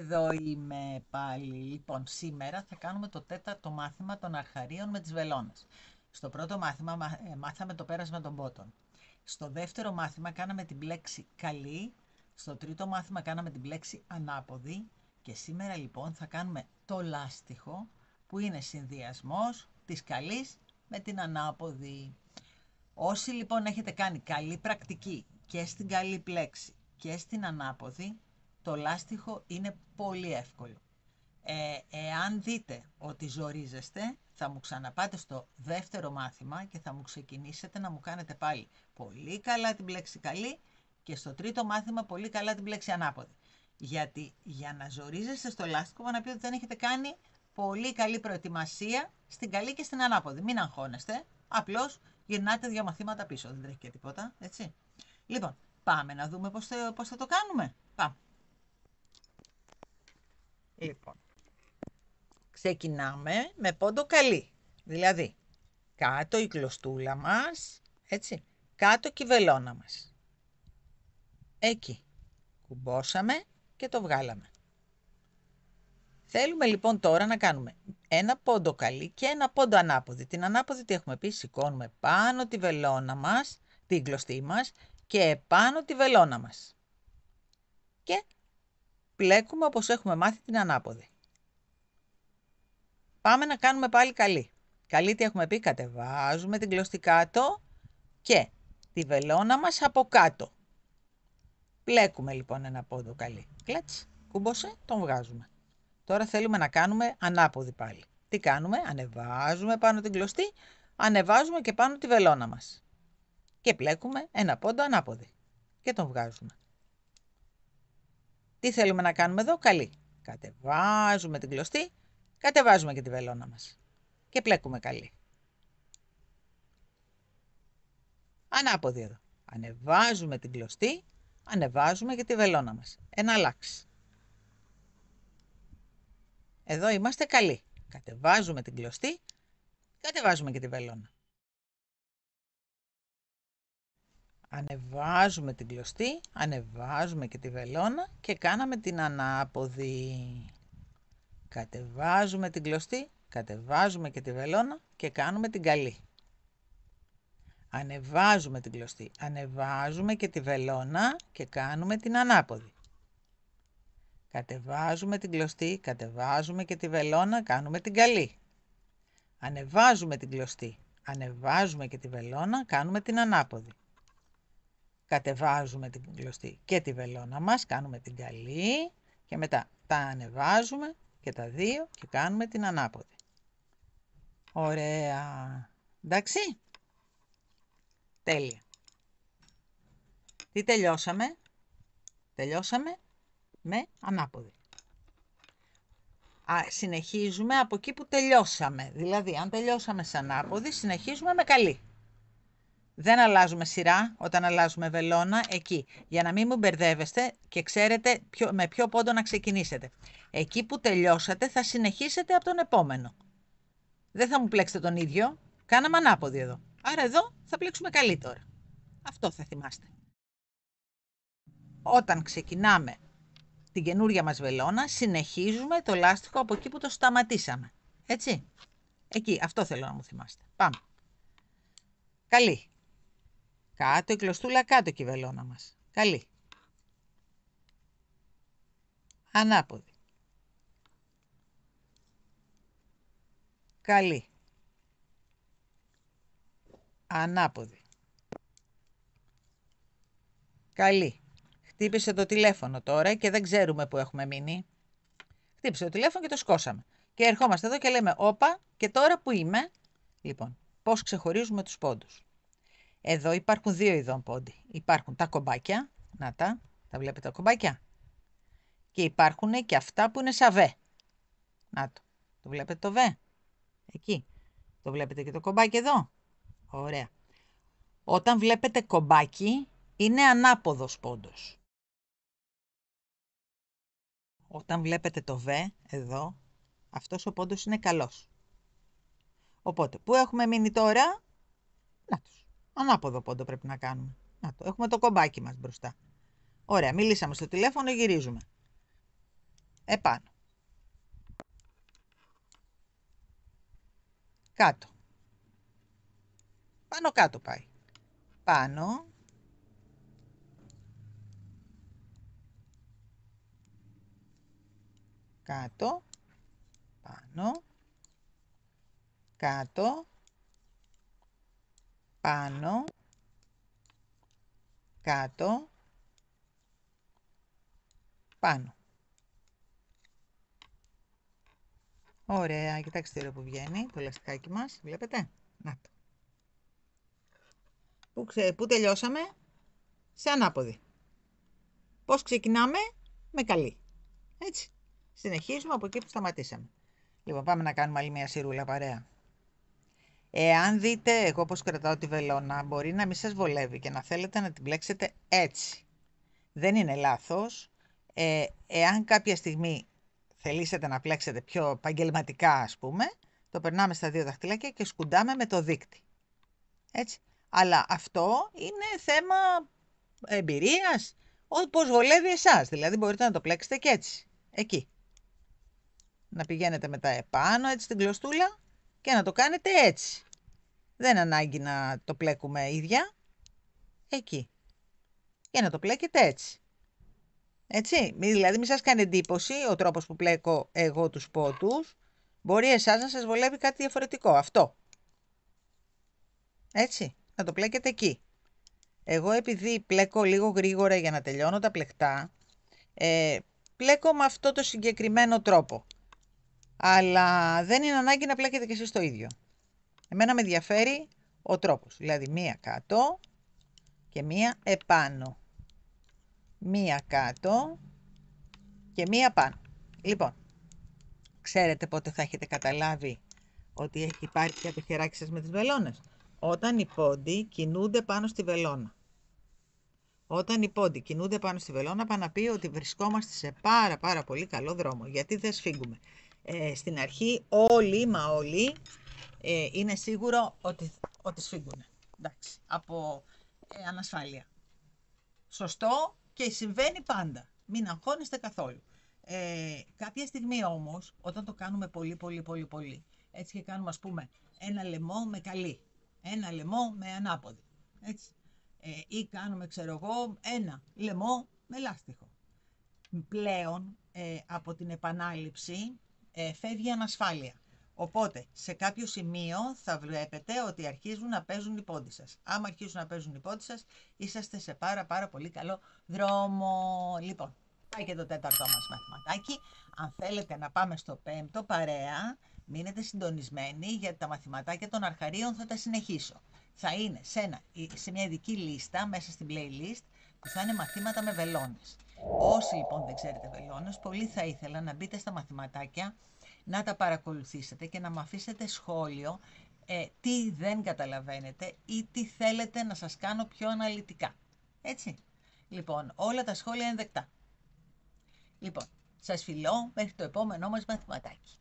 Εδώ είμαι πάλι. Λοιπόν, σήμερα θα κάνουμε το τέταρτο μάθημα των αρχαρίων με τις βελόνες. Στο πρώτο μάθημα μάθαμε το πέρασμα των πότων. Στο δεύτερο μάθημα κάναμε την πλέξη καλή. Στο τρίτο μάθημα κάναμε την πλέξη ανάποδη. Και σήμερα λοιπόν θα κάνουμε το λάστιχο, που είναι συνδυασμός της καλής με την ανάποδη. Όσοι λοιπόν έχετε κάνει καλή πρακτική και στην καλή πλέξη και στην ανάποδη, το λάστιχο είναι πολύ εύκολο. Εάν δείτε ότι ζορίζεστε, θα μου ξαναπάτε στο δεύτερο μάθημα και θα μου ξεκινήσετε να μου κάνετε πάλι πολύ καλά την πλέξη καλή και στο τρίτο μάθημα πολύ καλά την πλέξη ανάποδη. Γιατί για να ζορίζεστε στο λάστιχο, να πει ότι δεν έχετε κάνει πολύ καλή προετοιμασία στην καλή και στην ανάποδη. Μην αγχώνεστε, απλώς γυρνάτε 2 μαθήματα πίσω, δεν τρέχει και τίποτα, έτσι. Λοιπόν, πάμε να δούμε πώς θα το κάνουμε. Πάμε. Λοιπόν, ξεκινάμε με πόντο καλή, δηλαδή κάτω η κλωστούλα μας, έτσι, κάτω και η βελόνα μας. Εκεί, κουμπώσαμε και το βγάλαμε. Θέλουμε λοιπόν τώρα να κάνουμε ένα πόντο καλή και ένα πόντο ανάποδη. Την ανάποδη τι έχουμε πει, σηκώνουμε πάνω τη βελόνα μας, την κλωστή μας και επάνω τη βελόνα μας. Και πλέκουμε όπως έχουμε μάθει την ανάποδη. Πάμε να κάνουμε πάλι καλή. Καλή τι έχουμε πει, κατεβάζουμε την κλωστή κάτω και τη βελόνα μας από κάτω. Πλέκουμε λοιπόν ένα πόντο καλή. Κλατς, κούμπωσε, τον βγάζουμε. Τώρα θέλουμε να κάνουμε ανάποδη πάλι. Τι κάνουμε, ανεβάζουμε πάνω την κλωστή, ανεβάζουμε και πάνω τη βελόνα μας. Και πλέκουμε ένα πόντο ανάποδη. Και τον βγάζουμε. Τι θέλουμε να κάνουμε εδώ, καλή. Κατεβάζουμε την κλωστή, κατεβάζουμε και τη βελόνα μας. Και πλέκουμε καλή. Ανάποδη εδώ. Ανεβάζουμε την κλωστή, ανεβάζουμε και τη βελόνα μας. Ένα αλλάξ. Εδώ είμαστε καλοί. Κατεβάζουμε την κλωστή, κατεβάζουμε και τη βελόνα. Ανεβάζουμε την κλωστή, ανεβάζουμε και τη βελόνα και κάναμε την ανάποδη. Κατεβάζουμε την κλωστή, κατεβάζουμε και τη βελόνα και κάνουμε την καλή. Ανεβάζουμε την κλωστή, ανεβάζουμε και τη βελόνα και κάνουμε την ανάποδη. Κατεβάζουμε την κλωστή, κατεβάζουμε και τη βελόνα, κάνουμε την καλή. Ανεβάζουμε την κλωστή, ανεβάζουμε και τη βελόνα, κάνουμε την ανάποδη. Κατεβάζουμε την κλωστή και τη βελόνα μας, κάνουμε την καλή και μετά τα ανεβάζουμε και τα δύο και κάνουμε την ανάποδη. Ωραία. Εντάξει. Τέλεια. Τι τελειώσαμε. Τελειώσαμε με ανάποδη. Συνεχίζουμε από εκεί που τελειώσαμε. Δηλαδή, αν τελειώσαμε σε ανάποδη, συνεχίζουμε με καλή. Δεν αλλάζουμε σειρά όταν αλλάζουμε βελόνα εκεί. Για να μην μου μπερδεύεστε και ξέρετε με ποιο πόντο να ξεκινήσετε. Εκεί που τελειώσατε θα συνεχίσετε από τον επόμενο. Δεν θα μου πλέξετε τον ίδιο. Κάναμε ανάποδη εδώ. Άρα εδώ θα πλέξουμε καλή τώρα. Αυτό θα θυμάστε. Όταν ξεκινάμε την καινούρια μας βελόνα, συνεχίζουμε το λάστιχο από εκεί που το σταματήσαμε. Έτσι. Εκεί. Αυτό θέλω να μου θυμάστε. Πάμε. Καλή. Κάτω η κλωστούλα, κάτω και η βελόνα μας. Καλή. Ανάποδη. Καλή. Ανάποδη. Καλή. Χτύπησε το τηλέφωνο τώρα και δεν ξέρουμε που έχουμε μείνει. Χτύπησε το τηλέφωνο και το σκόσαμε. Και ερχόμαστε εδώ και λέμε όπα και τώρα που είμαι. Λοιπόν, πώς ξεχωρίζουμε τους πόντους. Εδώ υπάρχουν 2 ειδών πόντι. Υπάρχουν τα κομπάκια, να τα βλέπετε τα κομπάκια. Και υπάρχουν και αυτά που είναι σαν βε. Να το βλέπετε το βε. Εκεί. Το βλέπετε και το κομπάκι εδώ. Ωραία. Όταν βλέπετε κομπάκι, είναι ανάποδος πόντος. Όταν βλέπετε το βε, εδώ, αυτός ο πόντος είναι καλός. Οπότε, πού έχουμε μείνει τώρα? Να τους. Ανάποδο πόντο πρέπει να κάνουμε. Να το. Έχουμε το κομπάκι μας μπροστά. Ωραία, μιλήσαμε στο τηλέφωνο, γυρίζουμε. επάνω, κάτω, πάνω κάτω πάει, πάνω, κάτω, πάνω, κάτω, πάνω, κάτω, πάνω. Ωραία, κοιτάξτε εδώ που βγαίνει το λαστιχάκι μας, βλέπετε, να το. Πού τελειώσαμε? Σε ανάποδη. Πώς ξεκινάμε? Με καλή. Έτσι. Συνεχίζουμε από εκεί που σταματήσαμε. Λοιπόν, πάμε να κάνουμε άλλη μια σειρούλα παρέα. Εάν δείτε εγώ πώς κρατάω τη βελόνα, μπορεί να μην σας βολεύει και να θέλετε να την πλέξετε έτσι. Δεν είναι λάθος. Εάν κάποια στιγμή θελήσετε να πλέξετε πιο επαγγελματικά, ας πούμε, το περνάμε στα δύο δαχτυλάκια και σκουντάμε με το δείκτη. Έτσι. Αλλά αυτό είναι θέμα εμπειρίας, πώς βολεύει εσάς. Δηλαδή μπορείτε να το πλέξετε και έτσι. Εκεί. Να πηγαίνετε μετά επάνω, έτσι την κλωστούλα και να το κάνετε έτσι. Δεν ανάγκη να το πλέκουμε ίδια. Εκεί. Και να το πλέκετε έτσι. Έτσι. Δηλαδή μην σας κάνει εντύπωση ο τρόπος που πλέκω εγώ τους πότους. Μπορεί εσάς να σας βολεύει κάτι διαφορετικό. Αυτό. Έτσι. Να το πλέκετε εκεί. Εγώ επειδή πλέκω λίγο γρήγορα για να τελειώνω τα πλεκτά, πλέκω με αυτό το συγκεκριμένο τρόπο. Αλλά δεν είναι ανάγκη να πλέκετε και εσείς το ίδιο. Εμένα με ενδιαφέρει ο τρόπος. Δηλαδή μία κάτω και μία επάνω. Μία κάτω και μία πάνω. Λοιπόν, ξέρετε πότε θα έχετε καταλάβει ότι έχει υπάρχει πια το χεράκι σας με τις βελόνες? Όταν οι πόντοι κινούνται πάνω στη βελόνα. Όταν οι πόντοι κινούνται πάνω στη βελόνα, πάνε να πει ότι βρισκόμαστε σε πάρα πολύ καλό δρόμο. Γιατί δεν σφίγγουμε. Στην αρχή όλοι είναι σίγουρο ότι σφίγγουν. Εντάξει, από ανασφάλεια. Σωστό και συμβαίνει πάντα. Μην αγχώνεστε καθόλου. Κάποια στιγμή όμως, όταν το κάνουμε πολύ, έτσι και κάνουμε ας πούμε ένα λαιμό με καλή, ένα λαιμό με ανάποδη, έτσι. Ή κάνουμε, ξέρω εγώ, ένα λαιμό με λάστιχο. Πλέον, από την επανάληψη, φεύγει ανασφάλεια. Οπότε, σε κάποιο σημείο θα βλέπετε ότι αρχίζουν να παίζουν οι πόντοι σας. Άμα αρχίζουν να παίζουν οι πόντοι σας, είσαστε σε πάρα πολύ καλό δρόμο. Λοιπόν, πάει και το τέταρτο μας μαθηματάκι. Αν θέλετε να πάμε στο πέμπτο παρέα, μείνετε συντονισμένοι γιατί τα μαθηματάκια των αρχαρίων θα τα συνεχίσω. Θα είναι σε μια ειδική λίστα, μέσα στην playlist, που θα είναι μαθήματα με βελόνες. Όσοι λοιπόν δεν ξέρετε βελόνες, πολύ θα ήθελα να μπείτε στα μαθηματάκια, να τα παρακολουθήσετε και να μου αφήσετε σχόλιο τι δεν καταλαβαίνετε ή τι θέλετε να σας κάνω πιο αναλυτικά. Έτσι. Λοιπόν, όλα τα σχόλια είναι δεκτά. Λοιπόν, σας φιλώ μέχρι το επόμενό μας μαθηματάκι.